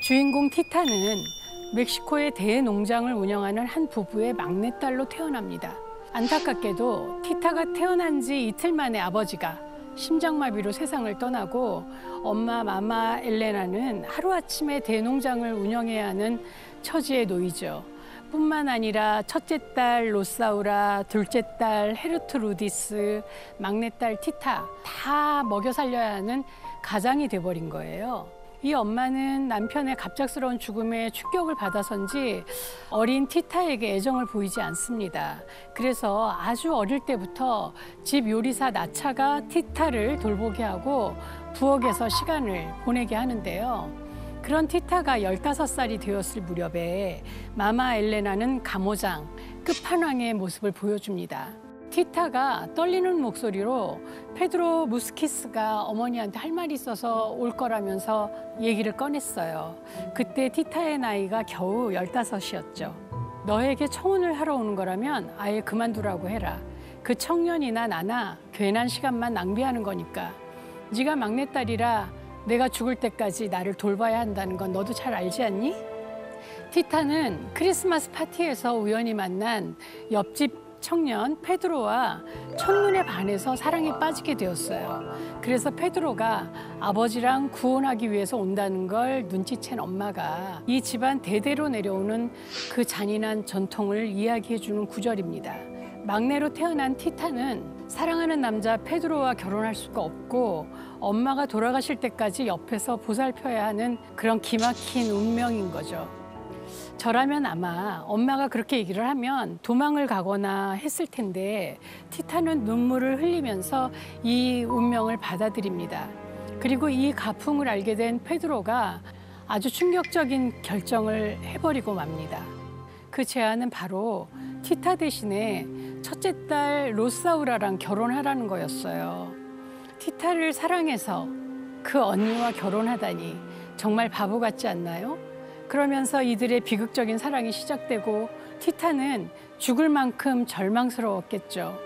주인공 티타는 멕시코의 대농장을 운영하는 한 부부의 막내딸로 태어납니다. 안타깝게도 티타가 태어난 지 이틀 만에 아버지가 심장마비로 세상을 떠나고 엄마 마마 엘레나는 하루아침에 대농장을 운영해야 하는 처지에 놓이죠. 뿐만 아니라 첫째 딸 로사우라, 둘째 딸 헤르트루디스, 막내딸 티타 다 먹여 살려야 하는 가장이 돼버린 거예요. 이 엄마는 남편의 갑작스러운 죽음에 충격을 받아서인지 어린 티타에게 애정을 보이지 않습니다. 그래서 아주 어릴 때부터 집 요리사 나차가 티타를 돌보게 하고 부엌에서 시간을 보내게 하는데요. 그런 티타가 15살이 되었을 무렵에 마마 엘레나는 가모장, 끝판왕의 모습을 보여줍니다. 티타가 떨리는 목소리로 페드로 무스키스가 어머니한테 할 말이 있어서 올 거라면서 얘기를 꺼냈어요. 그때 티타의 나이가 겨우 15이었죠. 너에게 청혼을 하러 오는 거라면 아예 그만두라고 해라. 그 청년이나 나나 괜한 시간만 낭비하는 거니까. 네가 막내딸이라 내가 죽을 때까지 나를 돌봐야 한다는 건 너도 잘 알지 않니? 티타는 크리스마스 파티에서 우연히 만난 옆집 청년 페드로와 첫눈에 반해서 사랑에 빠지게 되었어요. 그래서 페드로가 아버지랑 구혼하기 위해서 온다는 걸 눈치챈 엄마가 이 집안 대대로 내려오는 그 잔인한 전통을 이야기해주는 구절입니다. 막내로 태어난 티타는 사랑하는 남자 페드로와 결혼할 수가 없고 엄마가 돌아가실 때까지 옆에서 보살펴야 하는 그런 기막힌 운명인 거죠. 저라면 아마 엄마가 그렇게 얘기를 하면 도망을 가거나 했을 텐데 티타는 눈물을 흘리면서 이 운명을 받아들입니다. 그리고 이 가풍을 알게 된 페드로가 아주 충격적인 결정을 해버리고 맙니다. 그 제안은 바로 티타 대신에 첫째 딸 로사우라랑 결혼하라는 거였어요. 티타를 사랑해서 그 언니와 결혼하다니 정말 바보 같지 않나요? 그러면서 이들의 비극적인 사랑이 시작되고 티타는 죽을 만큼 절망스러웠겠죠.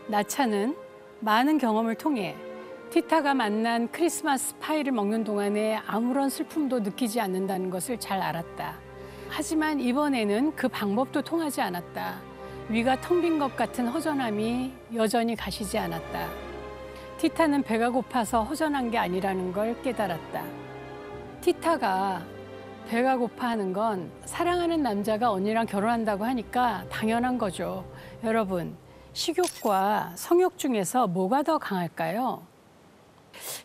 나차는 많은 경험을 통해 티타가 만난 크리스마스 파이를 먹는 동안에 아무런 슬픔도 느끼지 않는다는 것을 잘 알았다. 하지만 이번에는 그 방법도 통하지 않았다. 위가 텅 빈 것 같은 허전함이 여전히 가시지 않았다. 티타는 배가 고파서 허전한 게 아니라는 걸 깨달았다. 티타가 배가 고파하는 건 사랑하는 남자가 언니랑 결혼한다고 하니까 당연한 거죠. 여러분, 식욕과 성욕 중에서 뭐가 더 강할까요?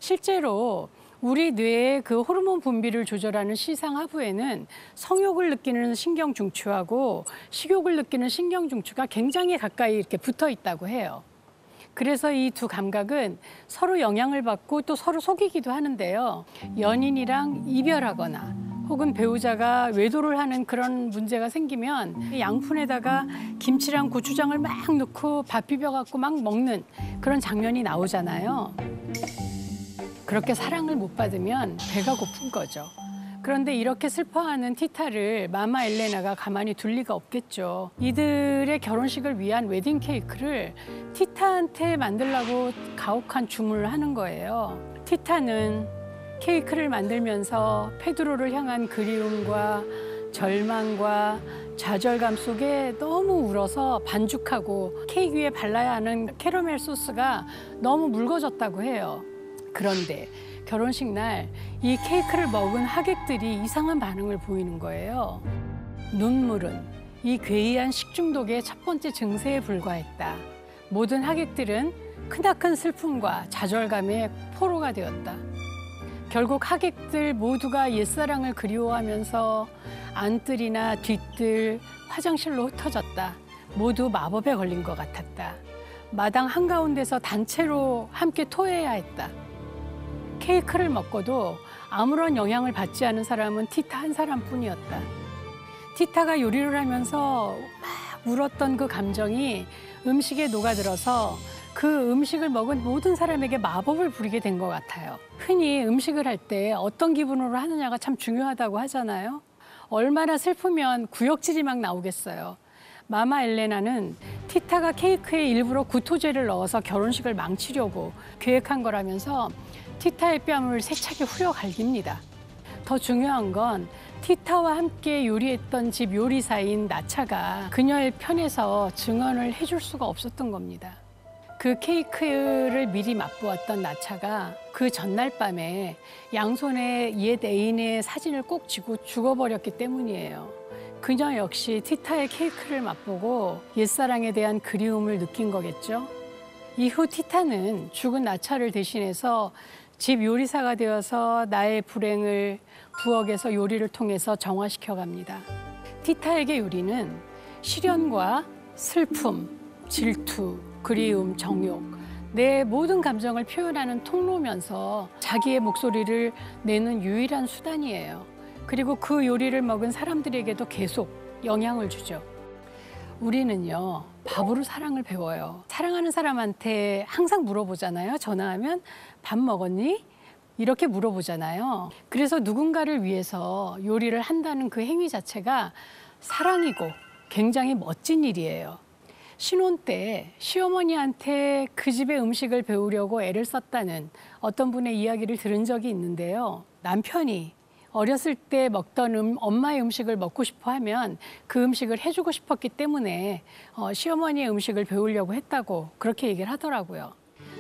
실제로 우리 뇌의 그 호르몬 분비를 조절하는 시상하부에는 성욕을 느끼는 신경중추하고 식욕을 느끼는 신경중추가 굉장히 가까이 이렇게 붙어 있다고 해요. 그래서 이 두 감각은 서로 영향을 받고 또 서로 속이기도 하는데요. 연인이랑 이별하거나 혹은 배우자가 외도를 하는 그런 문제가 생기면 양푼에다가 김치랑 고추장을 막 넣고 밥 비벼갖고 막 먹는 그런 장면이 나오잖아요. 그렇게 사랑을 못 받으면 배가 고픈 거죠. 그런데 이렇게 슬퍼하는 티타를 마마 엘레나가 가만히 둘 리가 없겠죠. 이들의 결혼식을 위한 웨딩 케이크를 티타한테 만들라고 가혹한 주문을 하는 거예요. 티타는 케이크를 만들면서 페드로를 향한 그리움과 절망과 좌절감 속에 너무 울어서 반죽하고 케이크 위에 발라야 하는 캐러멜 소스가 너무 묽어졌다고 해요. 그런데 결혼식 날 이 케이크를 먹은 하객들이 이상한 반응을 보이는 거예요. 눈물은 이 괴이한 식중독의 첫 번째 증세에 불과했다. 모든 하객들은 크나큰 슬픔과 좌절감에 포로가 되었다. 결국 하객들 모두가 옛사랑을 그리워하면서 안뜰이나 뒷뜰, 화장실로 흩어졌다. 모두 마법에 걸린 것 같았다. 마당 한가운데서 단체로 함께 토해야 했다. 케이크를 먹고도 아무런 영향을 받지 않은 사람은 티타 한 사람뿐이었다. 티타가 요리를 하면서 막 울었던 그 감정이 음식에 녹아들어서 그 음식을 먹은 모든 사람에게 마법을 부리게 된 것 같아요. 흔히 음식을 할 때 어떤 기분으로 하느냐가 참 중요하다고 하잖아요. 얼마나 슬프면 구역질이 막 나오겠어요. 마마 엘레나는 티타가 케이크에 일부러 구토제를 넣어서 결혼식을 망치려고 계획한 거라면서 티타의 뺨을 세차게 후려 갈깁니다. 더 중요한 건 티타와 함께 요리했던 집 요리사인 나차가 그녀의 편에서 증언을 해줄 수가 없었던 겁니다. 그 케이크를 미리 맛보았던 나차가 그 전날 밤에 양손에 옛 애인의 사진을 꼭 쥐고 죽어버렸기 때문이에요. 그녀 역시 티타의 케이크를 맛보고 옛사랑에 대한 그리움을 느낀 거겠죠. 이후 티타는 죽은 나차를 대신해서 집 요리사가 되어서 나의 불행을 부엌에서 요리를 통해서 정화시켜 갑니다. 티타에게 요리는 시련과 슬픔, 질투, 그리움, 정욕, 내 모든 감정을 표현하는 통로면서 자기의 목소리를 내는 유일한 수단이에요. 그리고 그 요리를 먹은 사람들에게도 계속 영향을 주죠. 우리는요, 밥으로 사랑을 배워요. 사랑하는 사람한테 항상 물어보잖아요. 전화하면 밥 먹었니? 이렇게 물어보잖아요. 그래서 누군가를 위해서 요리를 한다는 그 행위 자체가 사랑이고 굉장히 멋진 일이에요. 신혼 때 시어머니한테 그 집의 음식을 배우려고 애를 썼다는 어떤 분의 이야기를 들은 적이 있는데요. 남편이 어렸을 때 먹던 엄마의 음식을 먹고 싶어 하면 그 음식을 해주고 싶었기 때문에 시어머니의 음식을 배우려고 했다고 그렇게 얘기를 하더라고요.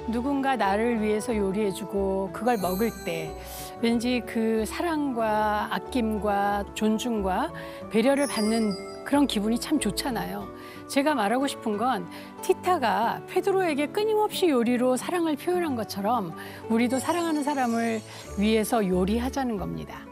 누군가 나를 위해서 요리해주고 그걸 먹을 때 왠지 그 사랑과 아낌과 존중과 배려를 받는 그런 기분이 참 좋잖아요. 제가 말하고 싶은 건 티타가 페드로에게 끊임없이 요리로 사랑을 표현한 것처럼 우리도 사랑하는 사람을 위해서 요리하자는 겁니다.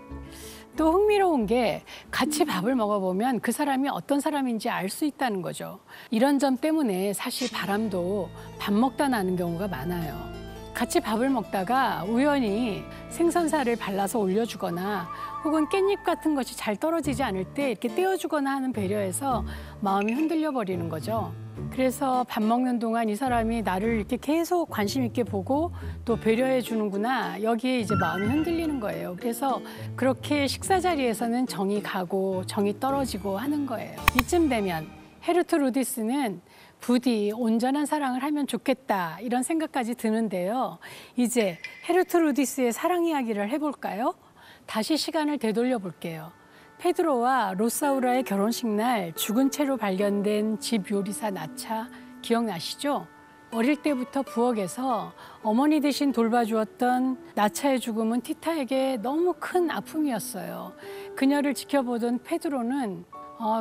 또 흥미로운 게 같이 밥을 먹어보면 그 사람이 어떤 사람인지 알 수 있다는 거죠. 이런 점 때문에 사실 바람도 밥 먹다 나는 경우가 많아요. 같이 밥을 먹다가 우연히 생선살을 발라서 올려주거나 혹은 깻잎 같은 것이 잘 떨어지지 않을 때 이렇게 떼어주거나 하는 배려에서 마음이 흔들려 버리는 거죠. 그래서 밥 먹는 동안 이 사람이 나를 이렇게 계속 관심 있게 보고 또 배려해 주는구나, 여기에 이제 마음이 흔들리는 거예요. 그래서 그렇게 식사 자리에서는 정이 가고 정이 떨어지고 하는 거예요. 이쯤 되면 헤르트루디스는 부디 온전한 사랑을 하면 좋겠다 이런 생각까지 드는데요. 이제 헤르트루디스의 사랑 이야기를 해볼까요? 다시 시간을 되돌려 볼게요. 페드로와 로사우라의 결혼식 날 죽은 채로 발견된 집 요리사 나차 기억나시죠? 어릴 때부터 부엌에서 어머니 대신 돌봐주었던 나차의 죽음은 티타에게 너무 큰 아픔이었어요. 그녀를 지켜보던 페드로는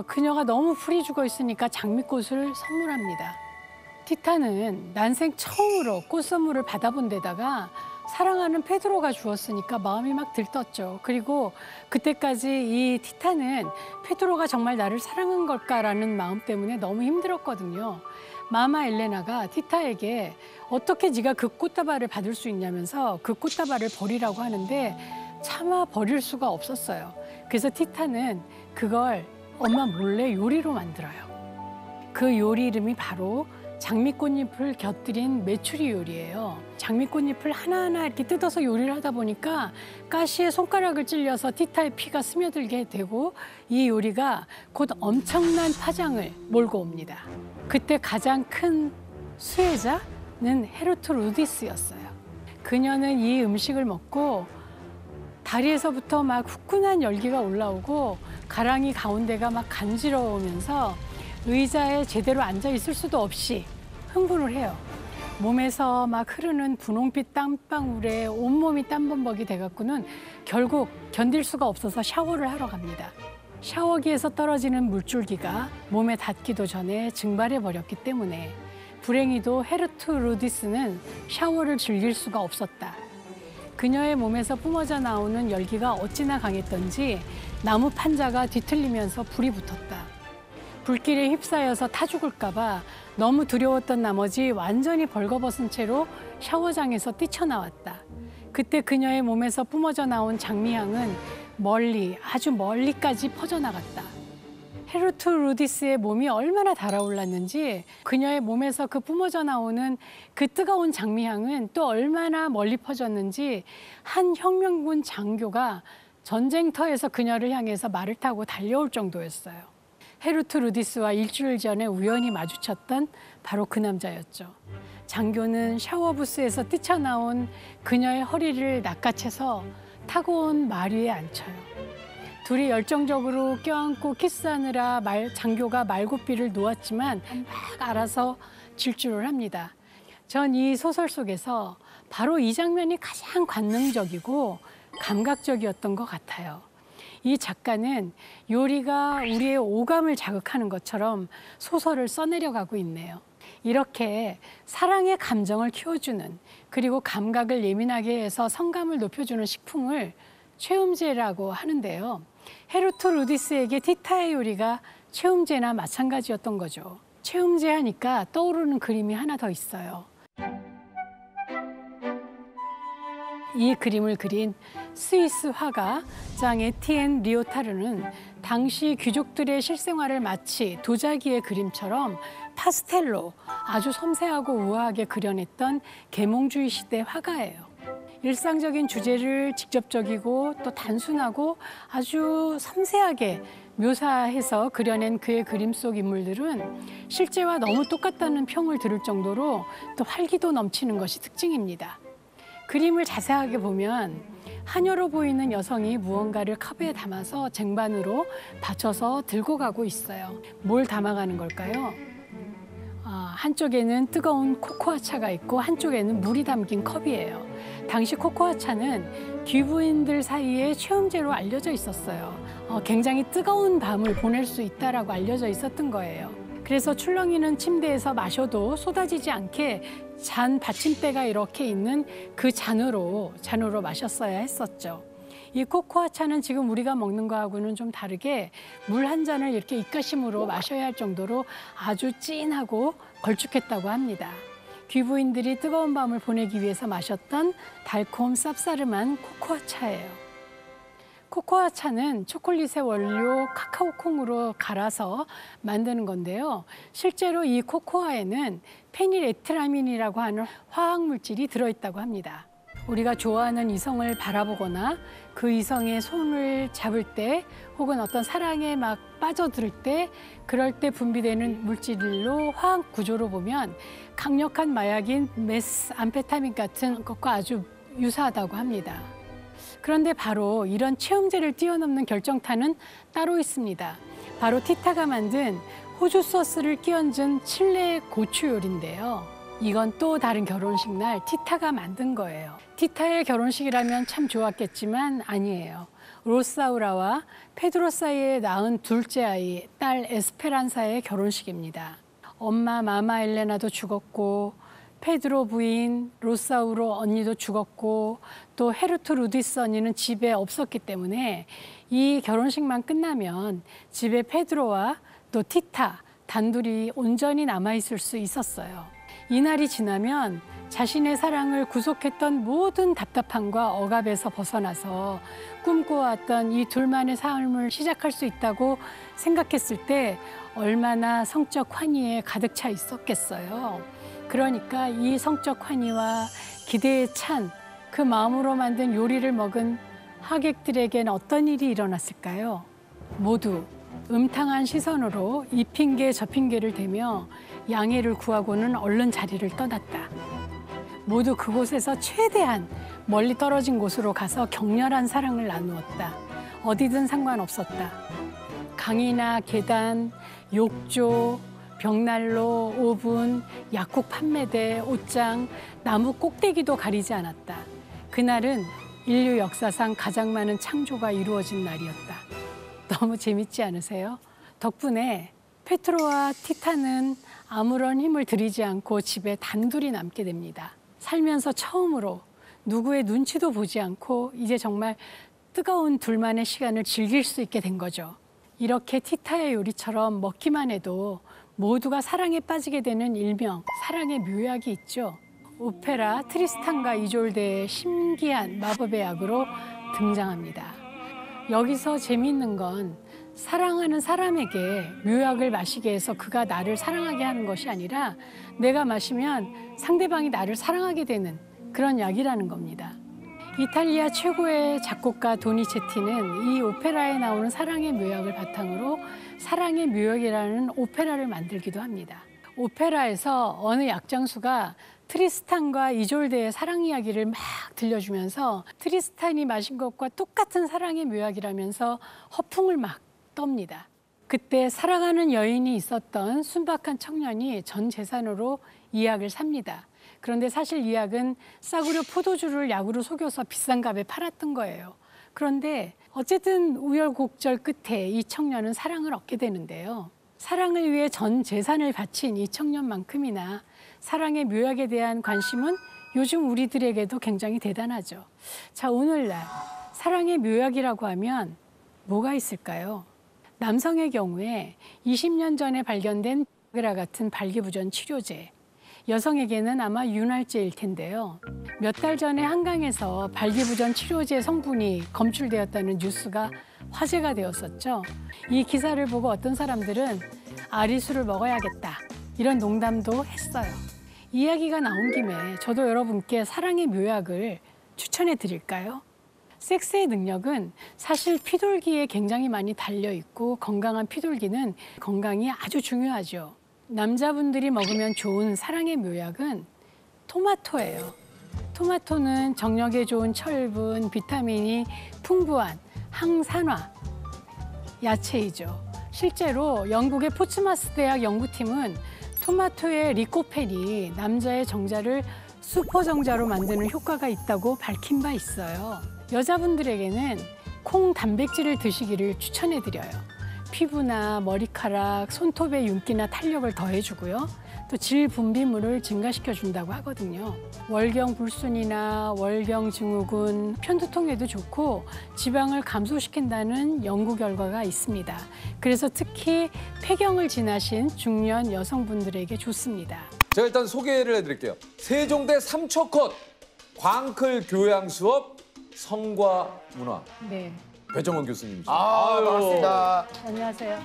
그녀가 너무 풀이 죽어 있으니까 장미꽃을 선물합니다. 티타는 난생 처음으로 꽃 선물을 받아본 데다가 사랑하는 페드로가 주었으니까 마음이 막 들떴죠. 그리고 그때까지 이 티타는 페드로가 정말 나를 사랑한 걸까라는 마음 때문에 너무 힘들었거든요. 마마 엘레나가 티타에게 어떻게 네가 그 꽃다발을 받을 수 있냐면서 그 꽃다발을 버리라고 하는데 차마 버릴 수가 없었어요. 그래서 티타는 그걸 엄마 몰래 요리로 만들어요. 그 요리 이름이 바로 장미꽃잎을 곁들인 메추리 요리예요. 장미꽃잎을 하나하나 이렇게 뜯어서 요리를 하다 보니까 가시에 손가락을 찔려서 티타의 피가 스며들게 되고 이 요리가 곧 엄청난 파장을 몰고 옵니다. 그때 가장 큰 수혜자는 헤르트루디스였어요. 그녀는 이 음식을 먹고 다리에서부터 막 후끈한 열기가 올라오고 가랑이 가운데가 막 간지러우면서 의자에 제대로 앉아 있을 수도 없이 흥분을 해요. 몸에서 막 흐르는 분홍빛 땀방울에 온몸이 땀범벅이 돼갖고는 결국 견딜 수가 없어서 샤워를 하러 갑니다. 샤워기에서 떨어지는 물줄기가 몸에 닿기도 전에 증발해 버렸기 때문에 불행히도 헤르트루디스는 샤워를 즐길 수가 없었다. 그녀의 몸에서 뿜어져 나오는 열기가 어찌나 강했던지 나무 판자가 뒤틀리면서 불이 붙었다. 불길에 휩싸여서 타 죽을까 봐 너무 두려웠던 나머지 완전히 벌거벗은 채로 샤워장에서 뛰쳐나왔다. 그때 그녀의 몸에서 뿜어져 나온 장미향은 멀리, 아주 멀리까지 퍼져나갔다. 헤르트루디스의 몸이 얼마나 달아올랐는지 그녀의 몸에서 그 뿜어져 나오는 그 뜨거운 장미향은 또 얼마나 멀리 퍼졌는지 한 혁명군 장교가 전쟁터에서 그녀를 향해서 말을 타고 달려올 정도였어요. 헤르트루디스와 일주일 전에 우연히 마주쳤던 바로 그 남자였죠. 장교는 샤워부스에서 뛰쳐나온 그녀의 허리를 낚아채서 타고 온 말 위에 앉혀요. 둘이 열정적으로 껴안고 키스하느라 장교가 말고삐를 놓았지만 막 알아서 질주를 합니다. 전 이 소설 속에서 바로 이 장면이 가장 관능적이고 감각적이었던 것 같아요. 이 작가는 요리가 우리의 오감을 자극하는 것처럼 소설을 써내려가고 있네요. 이렇게 사랑의 감정을 키워주는, 그리고 감각을 예민하게 해서 성감을 높여주는 식품을 최음제라고 하는데요. 헤르트 루디스에게 티타의 요리가 최음제나 마찬가지였던 거죠. 최음제 하니까 떠오르는 그림이 하나 더 있어요. 이 그림을 그린 스위스 화가 장 에티엔 리오타르는 당시 귀족들의 실생활을 마치 도자기의 그림처럼 파스텔로 아주 섬세하고 우아하게 그려냈던 계몽주의 시대 화가예요. 일상적인 주제를 직접적이고 또 단순하고 아주 섬세하게 묘사해서 그려낸 그의 그림 속 인물들은 실제와 너무 똑같다는 평을 들을 정도로 또 활기도 넘치는 것이 특징입니다. 그림을 자세하게 보면 하녀로 보이는 여성이 무언가를 컵에 담아서 쟁반으로 받쳐서 들고 가고 있어요. 뭘 담아가는 걸까요? 한쪽에는 뜨거운 코코아차가 있고 한쪽에는 물이 담긴 컵이에요. 당시 코코아차는 귀부인들 사이에 최음제로 알려져 있었어요. 굉장히 뜨거운 밤을 보낼 수 있다라고 알려져 있었던 거예요. 그래서 출렁이는 침대에서 마셔도 쏟아지지 않게 잔 받침대가 이렇게 있는 그 잔으로 마셨어야 했었죠. 이 코코아차는 지금 우리가 먹는 거하고는 좀 다르게 물 한 잔을 이렇게 입가심으로 마셔야 할 정도로 아주 진하고 걸쭉했다고 합니다. 귀부인들이 뜨거운 밤을 보내기 위해서 마셨던 달콤 쌉싸름한 코코아차예요. 코코아차는 초콜릿의 원료 카카오 콩으로 갈아서 만드는 건데요. 실제로 이 코코아에는 페닐에트라민이라고 하는 화학 물질이 들어있다고 합니다. 우리가 좋아하는 이성을 바라보거나 그 이성의 손을 잡을 때 혹은 어떤 사랑에 막 빠져들 때 그럴 때 분비되는 물질로 화학 구조로 보면 강력한 마약인 메스암페타민 같은 것과 아주 유사하다고 합니다. 그런데 바로 이런 최음제를 뛰어넘는 결정타는 따로 있습니다. 바로 티타가 만든 호주 소스를 끼얹은 칠레 고추 요리인데요. 이건 또 다른 결혼식 날 티타가 만든 거예요. 티타의 결혼식이라면 참 좋았겠지만 아니에요. 로사우라와 페드로 사이에 낳은 둘째 아이, 딸 에스페란사의 결혼식입니다. 엄마 마마 엘레나도 죽었고 페드로 부인, 로사우로 언니도 죽었고 또 헤르트 루디스 언니는 집에 없었기 때문에 이 결혼식만 끝나면 집에 페드로와 또 티타 단둘이 온전히 남아있을 수 있었어요. 이날이 지나면 자신의 사랑을 구속했던 모든 답답함과 억압에서 벗어나서 꿈꿔왔던 이 둘만의 삶을 시작할 수 있다고 생각했을 때 얼마나 성적 환희에 가득 차 있었겠어요. 그러니까 이 성적 환희와 기대에 찬 그 마음으로 만든 요리를 먹은 하객들에겐 어떤 일이 일어났을까요? 모두 음탕한 시선으로 이 핑계 저 핑계를 대며 양해를 구하고는 얼른 자리를 떠났다. 모두 그곳에서 최대한 멀리 떨어진 곳으로 가서 격렬한 사랑을 나누었다. 어디든 상관없었다. 강이나 계단, 욕조, 벽난로, 오븐, 약국 판매대, 옷장, 나무 꼭대기도 가리지 않았다. 그날은 인류 역사상 가장 많은 창조가 이루어진 날이었다. 너무 재밌지 않으세요? 덕분에 페트로와 티타는 아무런 힘을 들이지 않고 집에 단둘이 남게 됩니다. 살면서 처음으로 누구의 눈치도 보지 않고 이제 정말 뜨거운 둘만의 시간을 즐길 수 있게 된 거죠. 이렇게 티타의 요리처럼 먹기만 해도 모두가 사랑에 빠지게 되는 일명 사랑의 묘약이 있죠. 오페라 트리스탄과 이졸데의 신기한 마법의 약으로 등장합니다. 여기서 재미있는 건 사랑하는 사람에게 묘약을 마시게 해서 그가 나를 사랑하게 하는 것이 아니라 내가 마시면 상대방이 나를 사랑하게 되는 그런 약이라는 겁니다. 이탈리아 최고의 작곡가 도니체티는 이 오페라에 나오는 사랑의 묘약을 바탕으로 사랑의 묘약이라는 오페라를 만들기도 합니다. 오페라에서 어느 약장수가 트리스탄과 이졸데의 사랑 이야기를 막 들려주면서 트리스탄이 마신 것과 똑같은 사랑의 묘약이라면서 허풍을 막 떱니다. 그때 사랑하는 여인이 있었던 순박한 청년이 전 재산으로 이 약을 삽니다. 그런데 사실 이 약은 싸구려 포도주를 약으로 속여서 비싼 값에 팔았던 거예요. 그런데 어쨌든 우여곡절 끝에 이 청년은 사랑을 얻게 되는데요. 사랑을 위해 전 재산을 바친 이 청년만큼이나 사랑의 묘약에 대한 관심은 요즘 우리들에게도 굉장히 대단하죠. 자, 오늘날 사랑의 묘약이라고 하면 뭐가 있을까요? 남성의 경우에 20년 전에 발견된 바그라 같은 발기부전 치료제, 여성에게는 아마 윤활제일 텐데요. 몇 달 전에 한강에서 발기부전 치료제 성분이 검출되었다는 뉴스가 화제가 되었었죠. 이 기사를 보고 어떤 사람들은 아리수를 먹어야겠다 이런 농담도 했어요. 이야기가 나온 김에 저도 여러분께 사랑의 묘약을 추천해 드릴까요? 섹스의 능력은 사실 피돌기에 굉장히 많이 달려있고 건강한 피돌기는 건강이 아주 중요하죠. 남자분들이 먹으면 좋은 사랑의 묘약은 토마토예요. 토마토는 정력에 좋은 철분, 비타민이 풍부한 항산화 야채이죠. 실제로 영국의 포츠마스 대학 연구팀은 토마토의 리코펜이 남자의 정자를 슈퍼정자로 만드는 효과가 있다고 밝힌 바 있어요. 여자분들에게는 콩 단백질을 드시기를 추천해드려요. 피부나 머리카락, 손톱의 윤기나 탄력을 더해주고요. 또 질 분비물을 증가시켜준다고 하거든요. 월경 불순이나 월경 증후군, 편두통에도 좋고 지방을 감소시킨다는 연구 결과가 있습니다. 그래서 특히 폐경을 지나신 중년 여성분들에게 좋습니다. 제가 일단 소개를 해드릴게요. 세종대 삼초컷 광클 교양 수업 성과 문화. 네. 배정원 교수님이시죠. 반갑습니다. 안녕하세요.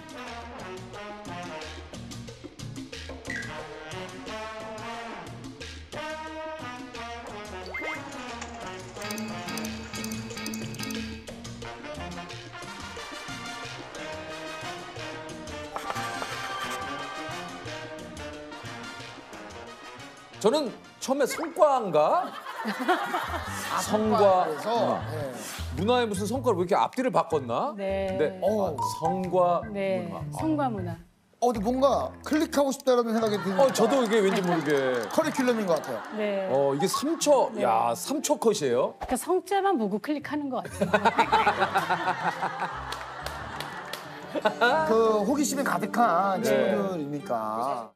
저는 처음에 성과인가? 성과 그래서 문화에 무슨 성과를 왜 이렇게 앞뒤를 바꿨나? 네. 근데 성과 네. 문화. 성과 문화. 근데 뭔가 클릭하고 싶다라는 생각이 드는 저도 이게 왠지 모르게. 커리큘럼인 것 같아요. 네. 이게 3초, 야, 3초 컷이에요? 그러니까 성자만 보고 클릭하는 것 같아요. 그 호기심이 가득한 친구들이니까.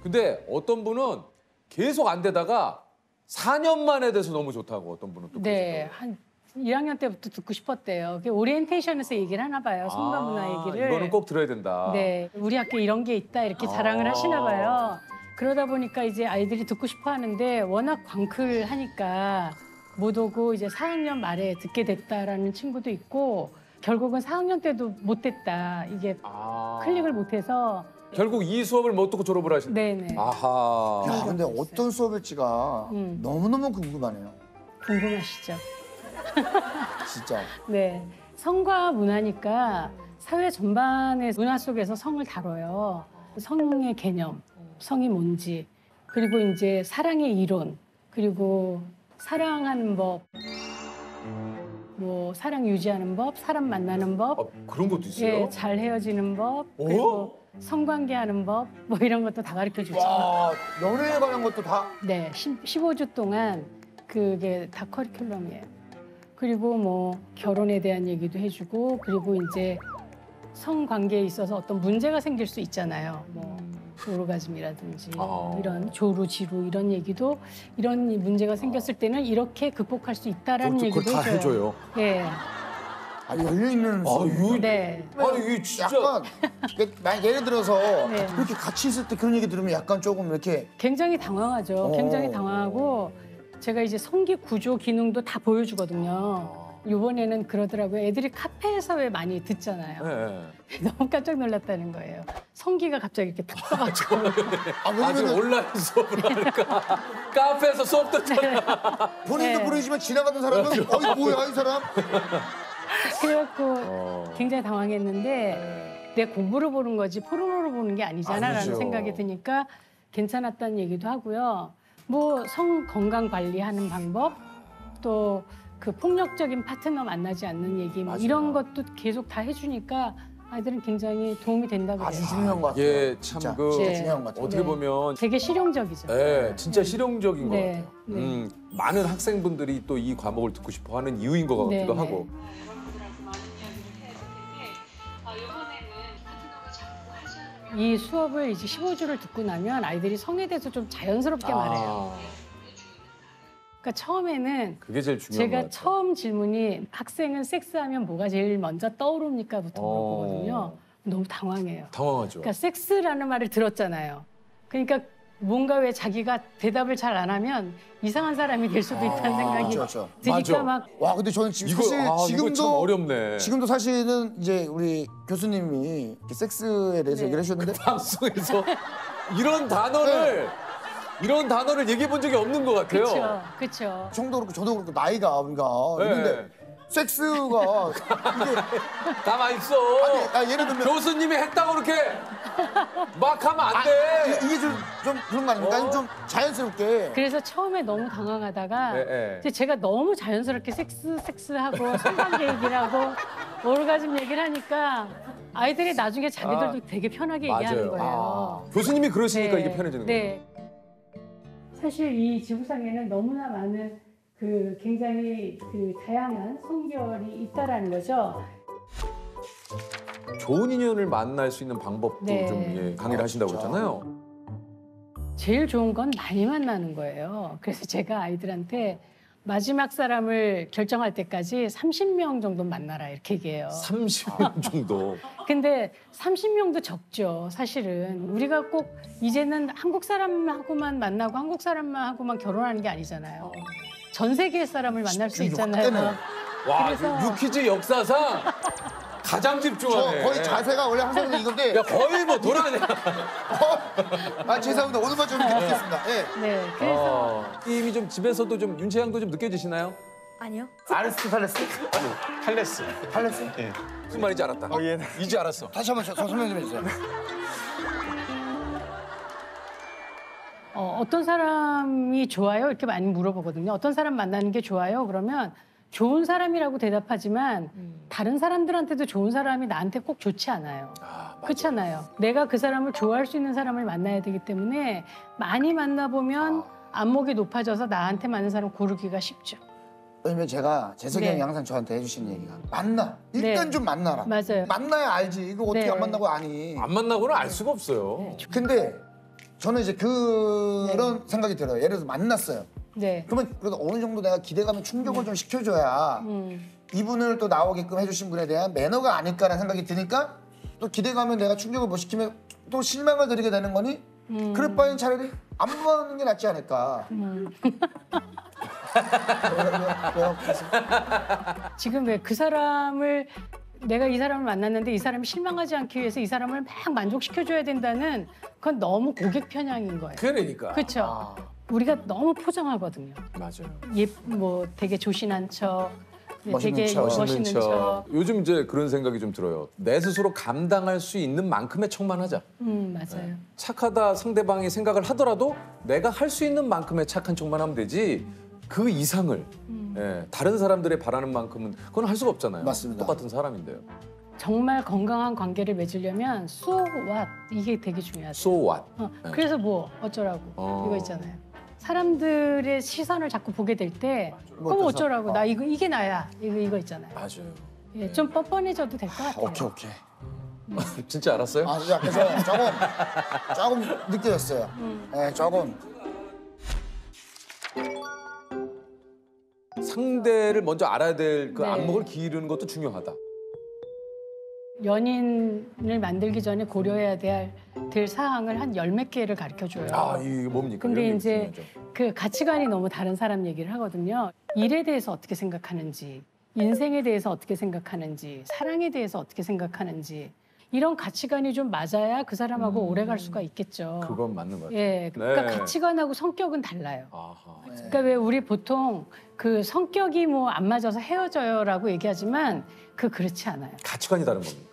근데 어떤 분은 계속 안 되다가 4년 만에 돼서 너무 좋다고 어떤 분은 또 네, 한 1학년 때부터 듣고 싶었대요. 그게 오리엔테이션에서 얘기를 하나 봐요. 성과 문화 얘기를. 이거는 꼭 들어야 된다. 네, 우리 학교에 이런 게 있다 이렇게 자랑을 하시나 봐요. 그러다 보니까 이제 아이들이 듣고 싶어 하는데 워낙 광클하니까 못 오고 이제 4학년 말에 듣게 됐다라는 친구도 있고 결국은 4학년 때도 못 됐다. 이게 클릭을 못 해서 결국 이 수업을 못 듣고 졸업을 하신. 네네. 아하. 야, 근데 어떤 수업일지가 너무너무 궁금하네요. 궁금하시죠? 진짜. 네. 성과 문화니까 사회 전반의 문화 속에서 성을 다뤄요. 성의 개념, 성이 뭔지, 그리고 이제 사랑의 이론, 그리고 사랑하는 법, 뭐 사랑 유지하는 법, 사람 만나는 법, 그런 것도 있어요? 예, 잘 헤어지는 법, 그리고 성관계하는 법, 뭐 이런 것도 다 가르쳐 주죠. 와, 연애에 관한 것도 다. 네, 15주 동안 그게 다 커리큘럼이에요. 그리고 뭐 결혼에 대한 얘기도 해주고, 그리고 이제 성관계에 있어서 어떤 문제가 생길 수 있잖아요. 뭐 오르가즘이라든지 이런 조루, 지루 이런 얘기도 이런 문제가 생겼을 때는 이렇게 극복할 수 있다라는 얘기도 그걸 다 해줘요. 예. 열려 있는 수업. 네. 아니 이게 진짜. 약간 만약 예를 들어서 네. 이렇게 같이 있을 때 그런 얘기 들으면 약간 조금 이렇게 굉장히 당황하죠. 굉장히 당황하고 제가 이제 성기 구조 기능도 다 보여주거든요. 이번에는 그러더라고요. 애들이 카페에서 왜 많이 듣잖아요. 네. 너무 깜짝 놀랐다는 거예요. 성기가 갑자기 이렇게 툭 떠가지고. 아주 온라인 수업을 하니까 카페에서 수업 듣잖아. 본인도 네. 모르지만 지나가는 사람은 뭐야 이 사람? 그래갖고 굉장히 당황했는데 내 공부를 보는 거지 포르노로 보는 게 아니잖아라는 아니죠. 생각이 드니까 괜찮았다는 얘기도 하고요. 뭐 성 건강 관리하는 방법, 또 그 폭력적인 파트너 만나지 않는 얘기 뭐 맞아요. 이런 것도 계속 다 해주니까 아이들은 굉장히 도움이 된다고 아주 그래요. 중요한 것 같아요. 예, 진짜, 참 그 진짜 네. 중요한 것 같아요. 어떻게 네. 보면 되게 실용적이죠. 예, 진짜 실용적인 것 네, 같아요. 네. 많은 학생분들이 또 이 과목을 듣고 싶어하는 이유인 것 네, 같기도 네. 하고. 이 수업을 이제 15주를 듣고 나면 아이들이 성에 대해서 좀 자연스럽게 말해요. 그러니까 처음에는 그게 제일 중요한 것 제가 같아요. 처음 질문이 학생은 섹스하면 뭐가 제일 먼저 떠오릅니까?부터 물어보거든요. 너무 당황해요. 당황하죠. 그러니까 섹스라는 말을 들었잖아요. 그러니까 뭔가 왜 자기가 대답을 잘 안 하면 이상한 사람이 될 수도 있다는 생각이 그렇죠. 드니까 맞아. 막 와, 근데 저는 지금 이거 사실 이거 참 지금도 어렵네. 지금도 사실은 이제 우리 교수님이 이렇게 섹스에 대해서 네. 얘기를 해주셨는데 방송에서 이런 단어를 얘기해 본 적이 없는 것 같아요. 그렇죠, 그렇죠. 형도 그렇고 저도 그렇고 나이가 우리가 네. 있는데 섹스가 이게 가만 있어. 아니, 예를 들면 교수님이 했다고 그렇게 막 하면 안 돼. 이게 좀 그런 거 아닙니까? 아니, 좀 자연스럽게 그래서 처음에 너무 당황하다가 네, 네. 이제 제가 너무 자연스럽게 섹스하고 성관계 얘기를 하고 오르가즘 얘기를 하니까 아이들이 나중에 자기들도 되게 편하게 얘기하는 거예요. 교수님이 그러시니까 네, 이게 편해지는 거예요. 네. 사실 이 지구상에는 너무나 많은 그 굉장히 그 다양한 성별이 있다라는 거죠. 좋은 인연을 만날 수 있는 방법도 네. 좀 강의를 하신다고 진짜. 그랬잖아요. 제일 좋은 건 많이 만나는 거예요. 그래서 제가 아이들한테 마지막 사람을 결정할 때까지 30명 정도 만나라 이렇게 얘기해요. 30명 정도. 근데 30명도 적죠, 사실은. 우리가 꼭 이제는 한국 사람하고만 만나고 한국 사람하고만 결혼하는 게 아니잖아요. 전 세계 사람을 만날 수 있잖아요. 그때는 와, 그래서- 유퀴즈 역사상 가장 저 집중하네. 거의 자세가 원래 항상 이건데 야, 거의 뭐 돌아다녀. 아 죄송합니다. 오늘만 좀 이렇게 듣겠습니다. 예. 네, 그래서 이미 좀 집에서도 좀 윤채양도 좀 느껴지시나요? 아니요. 알레스 탈레스. 탈레스 무슨 말인지 알았다. 이제 알았어. 다시 한번 저 설명 좀 해주세요. 어떤 사람이 좋아요? 이렇게 많이 물어보거든요. 어떤 사람 만나는 게 좋아요? 그러면 좋은 사람이라고 대답하지만 다른 사람들한테도 좋은 사람이 나한테 꼭 좋지 않아요. 그렇잖아요. 내가 그 사람을 좋아할 수 있는 사람을 만나야 되기 때문에 많이 만나보면 안목이 높아져서 나한테 맞는 사람 고르기가 쉽죠. 왜냐면 제가 재석이 네. 형이 항상 저한테 해주시는 얘기가 만나. 일단 네. 좀 만나라. 맞아요. 만나야 알지. 이거 어떻게 네. 안 만나고 아니. 안 만나고는 알 수가 없어요. 근데 저는 이제 그런 생각이 들어요. 예를 들어서 만났어요. 네. 그러면 그래도 어느 정도 내가 기대감에 충족을 좀 시켜줘야 이분을 또 나오게끔 해주신 분에 대한 매너가 아닐까라는 생각이 드니까 또 기대감에 내가 충족을 못 시키면 또 실망을 드리게 되는 거니 그럴 바엔 차라리 안 보는 게 낫지 않을까. 지금 왜 그 사람을 내가 이 사람을 만났는데 이 사람이 실망하지 않기 위해서 이 사람을 막 만족시켜줘야 된다는 그건 너무 고객 편향인 거예요. 그러니까. 그렇죠. 우리가 너무 포장하거든요. 맞아요. 뭐 되게 조신한 척, 멋있는 되게 척. 멋있는 척. 요즘 이제 그런 생각이 좀 들어요. 내 스스로 감당할 수 있는 만큼의 척만 하자. 맞아요. 착하다 상대방이 생각을 하더라도 내가 할 수 있는 만큼의 착한 척만 하면 되지 그 이상을 다른 사람들의 바라는 만큼은 그건 할 수가 없잖아요. 맞습니다. 똑같은 사람인데요. 정말 건강한 관계를 맺으려면 so what 이게 되게 중요하죠. So what? 그래서 뭐 어쩌라고 이거 있잖아요. 사람들의 시선을 자꾸 보게 될 때 그럼 어때서? 어쩌라고 나 이게 나야 이거 있잖아요. 맞아요. 예, 좀 뻔뻔해져도 될 것 같아요. 오케이. 진짜 알았어요? 아, 그래서 조금 느껴졌어요. 네, 조금. 상대를 먼저 알아야 될 그 네. 안목을 기르는 것도 중요하다. 연인을 만들기 전에 고려해야 될 사항을 한 열 몇 개를 가르쳐줘요. 아, 이게 뭡니까? 근데 이런 게 이제 중요하죠. 그 가치관이 너무 다른 사람 얘기를 하거든요. 일에 대해서 어떻게 생각하는지, 인생에 대해서 어떻게 생각하는지, 사랑에 대해서 어떻게 생각하는지 이런 가치관이 좀 맞아야 그 사람하고 오래 갈 수가 있겠죠. 그건 맞는 것 같아요. 예, 그러니까 네. 가치관하고 성격은 달라요. 아하. 그러니까 왜 우리 보통 그 성격이 뭐 안 맞아서 헤어져요라고 얘기하지만 그렇지 않아요. 가치관이 다른 겁니다.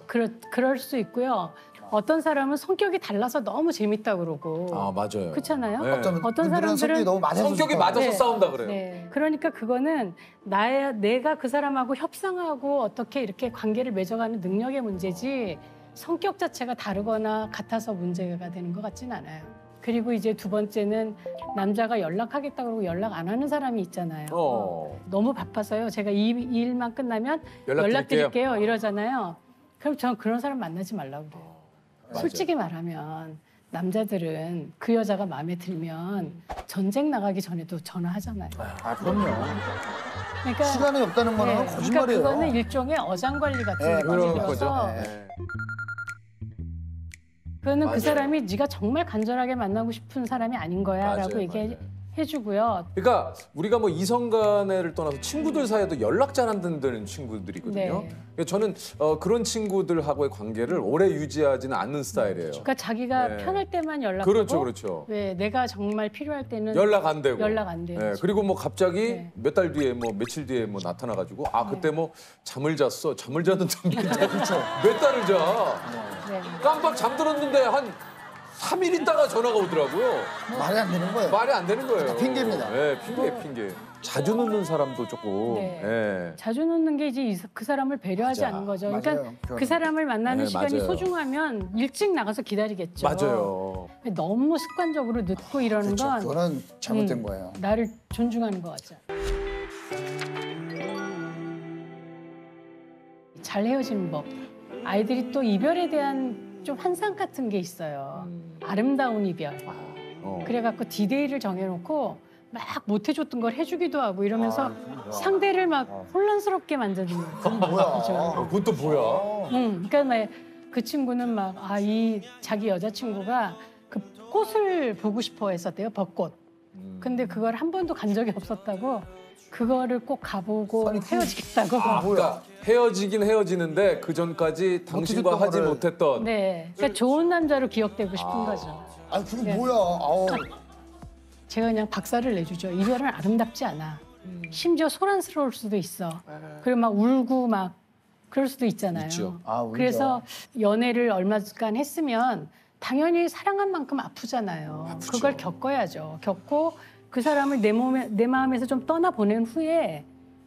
그럴 수 있고요. 어떤 사람은 성격이 달라서 너무 재밌다 그러고. 아 맞아요. 그렇잖아요. 네. 어떤 분들은 사람들은 성격이 너무 맞아서 성격이 좋다. 맞아서 네. 싸운다 그래요. 네. 그러니까 그거는 내가 그 사람하고 협상하고 어떻게 이렇게 관계를 맺어가는 능력의 문제지 성격 자체가 다르거나 같아서 문제가 되는 것 같진 않아요. 그리고 이제 두 번째는 남자가 연락하겠다 그러고 연락 안 하는 사람이 있잖아요. 너무 바빠서요. 제가 이 일만 끝나면 연락드릴게요 이러잖아요. 그럼 전 그런 사람 만나지 말라고 그래요. 솔직히 말하면 남자들은 그 여자가 마음에 들면 전쟁 나가기 전에도 전화하잖아요. 아 그럼요. 그러니까 시간이 없다는 거는 그러니까 거짓말이에요. 그거는 일종의 어장관리 같은 네, 그런 느낌이라서 거죠. 네. 그거는 맞아요. 그 사람이 네가 정말 간절하게 만나고 싶은 사람이 아닌 거야라고 맞아요, 얘기해주고요. 그러니까 우리가 뭐 이성 간에를 떠나서 친구들 사이에도 연락 잘 안 된다는 친구들이거든요. 네. 그러니까 저는 그런 친구들하고의 관계를 오래 유지하지는 않는 스타일이에요. 그러니까 자기가 네. 편할 때만 연락하고 그렇죠, 그렇죠. 왜 내가 정말 필요할 때는 연락 안 되고. 연락 안 돼요. 네, 그리고 뭐 갑자기 네. 몇 달 뒤에 뭐 며칠 뒤에 뭐 나타나가지고 아 그때 뭐 잠을 잤어. 잠을 자든 그렇죠. 몇 달을 자. 네. 깜빡 잠들었는데 한 3일 있다가 전화가 오더라고요. 말이 안 되는 거예요. 말이 안 되는 거예요. 다 핑계입니다. 네, 핑계. 자주 늦는 사람도 조금. 네. 네. 자주 놓는 게 이제 그 사람을 배려하지 맞아. 않는 거죠. 맞아요. 그러니까 그거는. 그 사람을 만나는 네, 시간이 맞아요. 소중하면 일찍 나가서 기다리겠죠. 맞아요. 너무 습관적으로 늦고 이러는 그렇죠. 건 그거는 잘못된 거예요. 나를 존중하는 거 같죠. 잘 헤어지는 법. 아이들이 또 이별에 대한 좀 환상 같은 게 있어요. 아름다운 이별. 그래갖고 디데이를 정해놓고 막 못해줬던 걸 해주기도 하고 이러면서 상대를 막 혼란스럽게 만드는 그건 뭐야? 거죠. 그건 또 뭐야? 그러니까 막 그 친구는 막 이 자기 여자친구가 그 꽃을 보고 싶어 했었대요. 벚꽃. 근데 그걸 한 번도 간 적이 없었다고 그거를 꼭 가보고 아니, 헤어지겠다고. 그러니까 헤어지긴 헤어지는데 그 전까지 당신과 못해줬던 하지 거를. 못했던. 네, 그러니까 좋은 남자로 기억되고 싶은 거죠. 아니 그게 네. 뭐야? 아우. 제가 그냥 박살을 내주죠. 이별은 아름답지 않아. 심지어 소란스러울 수도 있어. 그리고 막 울고 막 그럴 수도 있잖아요. 있죠. 아, 울죠. 그래서 연애를 얼마간 했으면 당연히 사랑한 만큼 아프잖아요. 그걸 겪어야죠. 겪고 그 사람을 내 마음에서 좀 떠나보낸 후에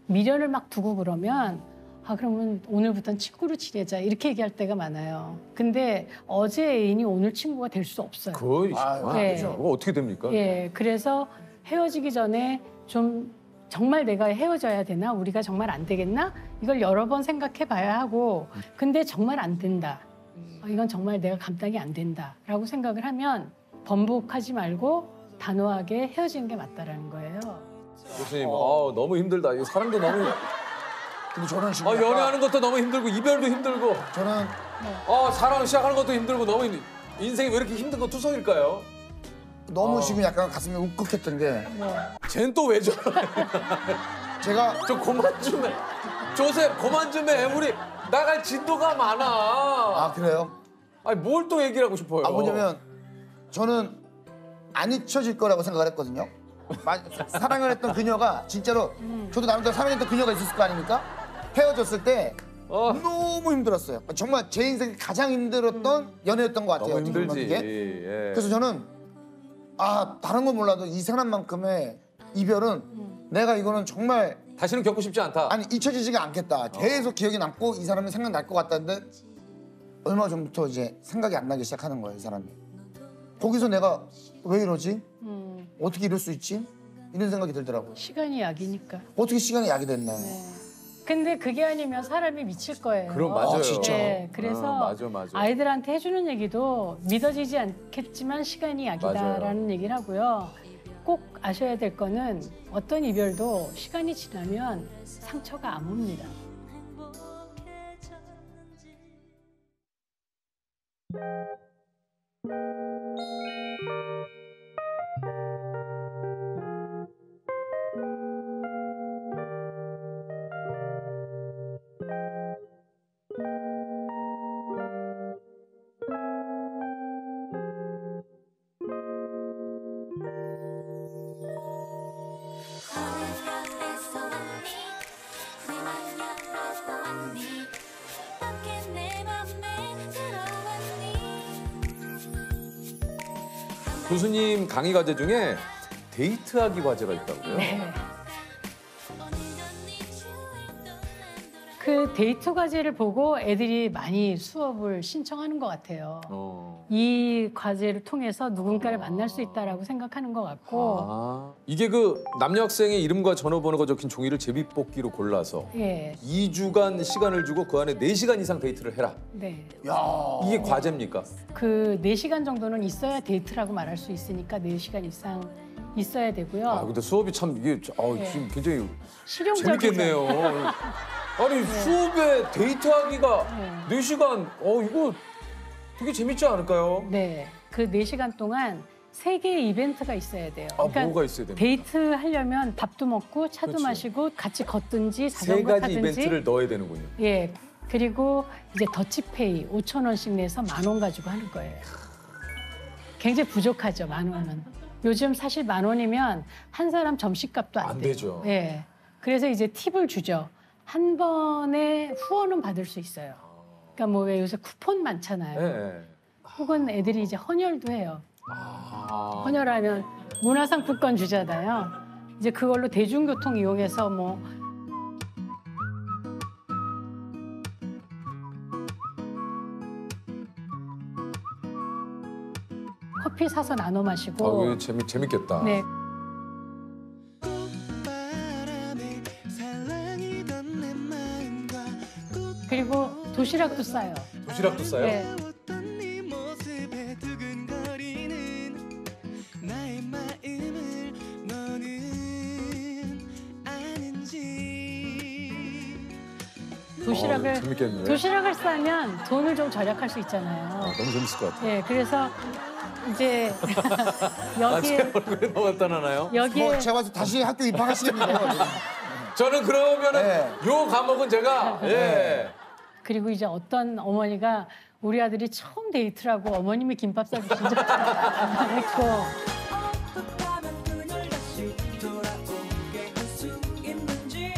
미련을 막 두고 그러면 그러면 오늘부터는 친구로 지내자 이렇게 얘기할 때가 많아요. 근데 어제 애인이 오늘 친구가 될 수 없어요. 그거 네. 그거 어떻게 됩니까? 예, 그래서 헤어지기 전에 좀 정말 내가 헤어져야 되나? 우리가 정말 안 되겠나? 이걸 여러 번 생각해 봐야 하고 근데 정말 안 된다. 이건 정말 내가 감당이 안 된다라고 생각을 하면 번복하지 말고 단호하게 헤어지는 게 맞다라는 거예요. 교수님, 너무 힘들다. 이 사랑도 너무 근데 저는 지금 약간 연애하는 것도 너무 힘들고 이별도 힘들고 저는 사랑 시작하는 것도 힘들고 너무 인생이 왜 이렇게 힘든 거 투성일까요? 너무 지금 약간 가슴이 울컥했던 게 쟨 또 왜 저래? 제가 좀 그만 좀 해. 조셉 그만 좀 해. 우리 나갈 진도가 많아. 아 그래요? 아니 뭘 또 얘기를 하고 싶어요? 뭐냐면 저는 안 잊혀질 거라고 생각을 했거든요. 사랑을 했던 그녀가 진짜로 저도 나름대로 사랑했던 그녀가 있었을 거 아닙니까? 헤어졌을 때 너무 힘들었어요. 정말 제 인생 가장 힘들었던 연애였던 것 같아요. 너무 어떻게 보면 힘들지. 이게. 예. 그래서 저는 다른 건 몰라도 이 사람만큼의 이별은 내가 이거는 정말 다시는 겪고 싶지 않다. 잊혀지지가 않겠다. 계속 기억이 남고 이 사람이 생각날 것 같다는데 얼마 전부터 이제 생각이 안 나기 시작하는 거예요, 이 사람이. 거기서 내가 왜 이러지? 어떻게 이럴 수 있지? 이런 생각이 들더라고요. 시간이 약이니까. 어떻게 시간이 약이 됐나. 근데 그게 아니면 사람이 미칠 거예요. 그럼 맞아요. 진짜. 네, 그래서 맞아. 아이들한테 해주는 얘기도 믿어지지 않겠지만 시간이 약이다라는 맞아요. 얘기를 하고요. 꼭 아셔야 될 거는 어떤 이별도 시간이 지나면 상처가 안 옵니다. 어떻게 내 맘에 들어왔니 교수님 강의 과제 중에 데이트하기 과제가 있다고요? 네. 그 데이트 과제를 보고 애들이 많이 수업을 신청하는 것 같아요. 이 과제를 통해서 누군가를 만날 수 있다라고 생각하는 것 같고. 이게 그 남녀 학생의 이름과 전화번호가 적힌 종이를 제비뽑기로 골라서 예. 2주간 시간을 주고 그 안에 4시간 이상 데이트를 해라. 네. 야. 이게 과제입니까? 그 4시간 정도는 있어야 데이트라고 말할 수 있으니까 4시간 이상 있어야 되고요. 아 근데 수업이 참 이게 네. 지금 굉장히 실용적이죠. 재밌겠네요. 아니 수업에 데이트하기가 네. 4시간 이거 되게 재밌지 않을까요? 네. 그 4시간 동안 3개의 이벤트가 있어야 돼요. 뭐가 있어야 됩니까? 데이트 하려면 밥도 먹고 차도 그렇죠. 마시고 같이 걷든지 3 자전거 가지 타든지. 이벤트를 넣어야 되는군요. 예. 그리고 이제 더치페이 5,000원씩 내서 10,000원 가지고 하는 거예요. 굉장히 부족하죠, 10,000원은. 요즘 사실 10,000원이면 한 사람 점심값도 안 안 돼요. 되죠. 예. 그래서 이제 팁을 주죠. 한 번에 후원은 받을 수 있어요. 그러니까 뭐 왜 요새 쿠폰 많잖아요. 네. 혹은 애들이 이제 헌혈도 해요. 헌혈하면 문화상품권 주잖아요. 이제 그걸로 대중교통 이용해서 뭐 커피 사서 나눠 마시고. 이거 재밌겠다. 네. 그리고 도시락도 싸요. 도시락도 싸요? 네. 재밌겠네. 도시락을 싸면 돈을 좀 절약할 수 있잖아요. 너무 재밌을 것 같아요. 네, 그래서 이제 여기에 얼굴에 너무 나타나나요? 여기에 제가 봐서 다시 학교 입학하시겠네요. 저는 그러면은 네. 요 과목은 제가 예. 그리고 이제 어떤 어머니가 우리 아들이 처음 데이트라고 어머님이 김밥 싸주신 적 있고 어떡하면 그녀를 다시 돌아오게 할 수 있는지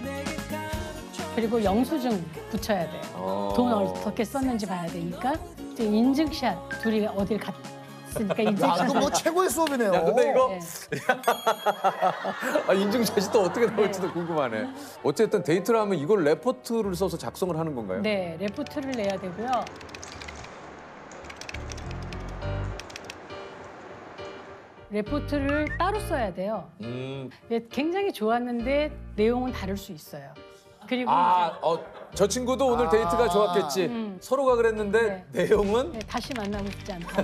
내게 가르쳐 그리고 영수증 붙여야 돼요. 돈 어떻게 썼는지 봐야 되니까 이제 인증샷 둘이 어딜 갔으니까 야, 인증샷. 이거 뭐 최고의 수업이네요. 야, 근데 이거 네. 인증샷이 또 어떻게 나올지도 궁금하네. 어쨌든 데이트를 하면 이걸 레포트를 써서 작성을 하는 건가요? 네, 레포트를 내야 되고요. 레포트를 따로 써야 돼요. 굉장히 좋았는데 내용은 다를 수 있어요. 그리고 저 친구도 오늘 데이트가 좋았겠지. 서로가 그랬는데 내용은 네, 다시 만나고 싶지 않다.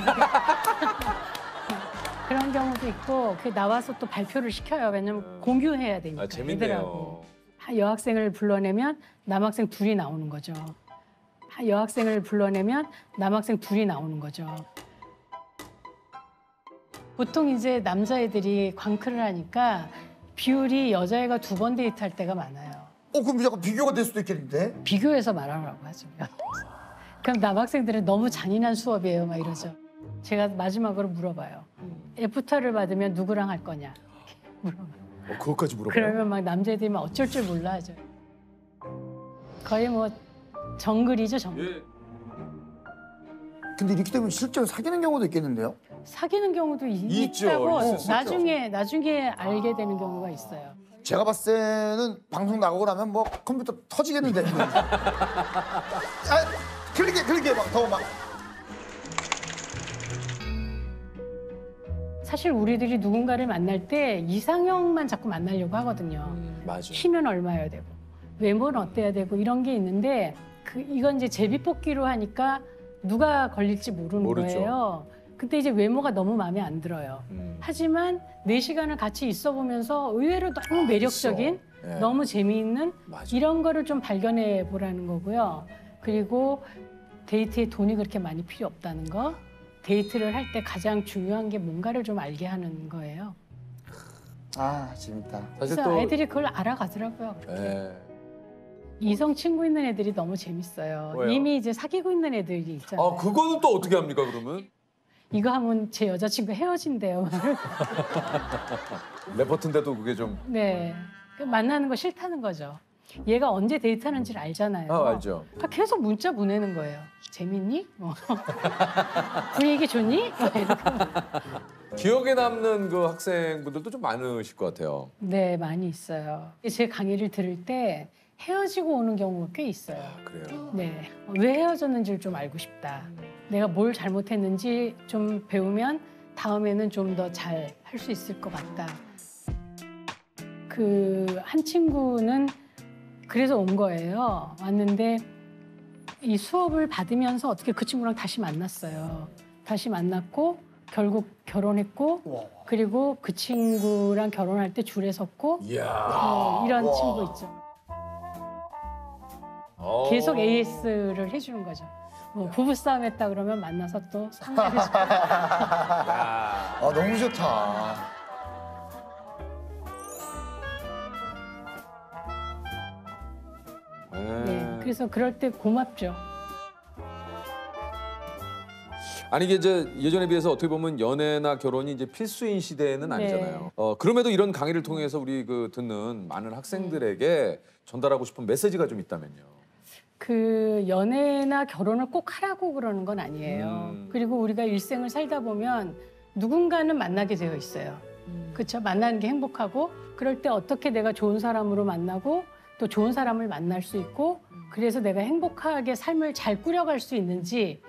그런 경우도 있고 나와서 또 발표를 시켜요. 왜냐면 공유해야 되니까. 애들하고. 재밌네요. 여학생을 불러내면 남학생 둘이 나오는 거죠. 여학생을 불러내면 남학생 둘이 나오는 거죠. 보통 이제 남자애들이 광클을 하니까 비율이 여자애가 2번 데이트할 때가 많아요. 그럼 약간 비교가 될 수도 있겠는데? 비교해서 말하라고 하죠. 그럼 남학생들은 너무 잔인한 수업이에요, 막 이러죠. 제가 마지막으로 물어봐요. 애프터를 받으면 누구랑 할 거냐? 물어봐요. 그것까지 물어봐요? 그러면 막 남자애들이 막 어쩔 줄 몰라 하죠. 거의 뭐 정글이죠, 정글. 근데 이렇게 되면 실제로 사귀는 경우도 있겠는데요? 사귀는 경우도 있죠. 있다고 있을 수 나중에 알게 되는 경우가 있어요. 제가 봤을 때는 방송 나가고 나면 뭐 컴퓨터 터지겠는데. 클릭해 막 더 막. 사실 우리들이 누군가를 만날 때 이상형만 자꾸 만나려고 하거든요. 맞아. 키는 얼마여야 되고 외모는 어때야 되고 이런 게 있는데 이건 이제 제비뽑기로 하니까 누가 걸릴지 모르는 모르죠. 거예요. 근데 이제 외모가 너무 마음에 안 들어요. 하지만 4시간을 같이 있어 보면서 의외로 너무 매력적인, 네. 너무 재미있는 맞아. 이런 거를 좀 발견해 보라는 거고요. 그리고 데이트에 돈이 그렇게 많이 필요 없다는 거. 데이트를 할 때 가장 중요한 게 뭔가를 좀 알게 하는 거예요. 재밌다. 사실 그래서 또 애들이 그걸 알아가더라고요. 예. 이성 친구 있는 애들이 너무 재밌어요. 왜요? 이미 이제 사귀고 있는 애들이 있잖아요. 그거는 또 어떻게 합니까 그러면? 이거 하면 제 여자친구 헤어진대요. 레포트인데도 그게 좀 네. 만나는 거 싫다는 거죠. 얘가 언제 데이트하는지를 알잖아요. 알죠. 그러니까 계속 문자 보내는 거예요. 재밌니? 뭐. 분위기 좋니? 뭐 이러고. 기억에 남는 그 학생분들도 좀 많으실 것 같아요. 네, 많이 있어요. 제 강의를 들을 때 헤어지고 오는 경우가 꽤 있어요. 그래요. 네, 왜 헤어졌는지를 좀 알고 싶다. 내가 뭘 잘못했는지 좀 배우면 다음에는 좀 더 잘 할 수 있을 것 같다. 그 한 친구는 그래서 온 거예요. 왔는데 이 수업을 받으면서 어떻게 그 친구랑 다시 만났어요. 다시 만났고 결국 결혼했고 그리고 그 친구랑 결혼할 때 줄에 섰고 이야. 이런 친구 있죠. 계속 AS를 해주는 거죠. 뭐 부부싸움 했다 그러면 만나서 또 상대해주고. 아, 너무 좋다. 네, 그래서 그럴 때 고맙죠. 아니 이게 이제 예전에 비해서 어떻게 보면 연애나 결혼이 이제 필수인 시대는 네. 아니잖아요. 그럼에도 이런 강의를 통해서 우리 그 듣는 많은 학생들에게 전달하고 싶은 메시지가 좀 있다면요. 그 연애나 결혼을 꼭 하라고 그러는 건 아니에요. 그리고 우리가 일생을 살다 보면 누군가는 만나게 되어 있어요. 그렇죠? 만나는 게 행복하고 그럴 때 어떻게 내가 좋은 사람으로 만나고 또 좋은 사람을 만날 수 있고 그래서 내가 행복하게 삶을 잘 꾸려갈 수 있는지에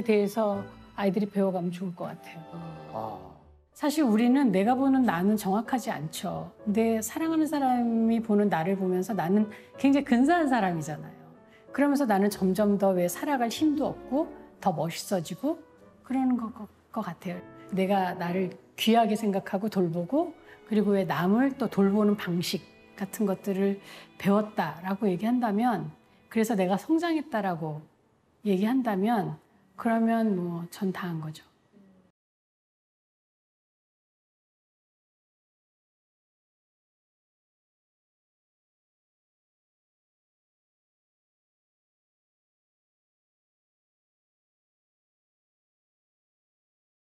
대해서 아이들이 배워가면 좋을 것 같아요. 사실 우리는 내가 보는 나는 정확하지 않죠. 근데 사랑하는 사람이 보는 나를 보면서 나는 굉장히 근사한 사람이잖아요. 그러면서 나는 점점 더 왜 살아갈 힘도 없고 더 멋있어지고 그러는 것 같아요. 내가 나를 귀하게 생각하고 돌보고 그리고 왜 남을 또 돌보는 방식 같은 것들을 배웠다라고 얘기한다면 그래서 내가 성장했다라고 얘기한다면 그러면 뭐 전 다 한 거죠.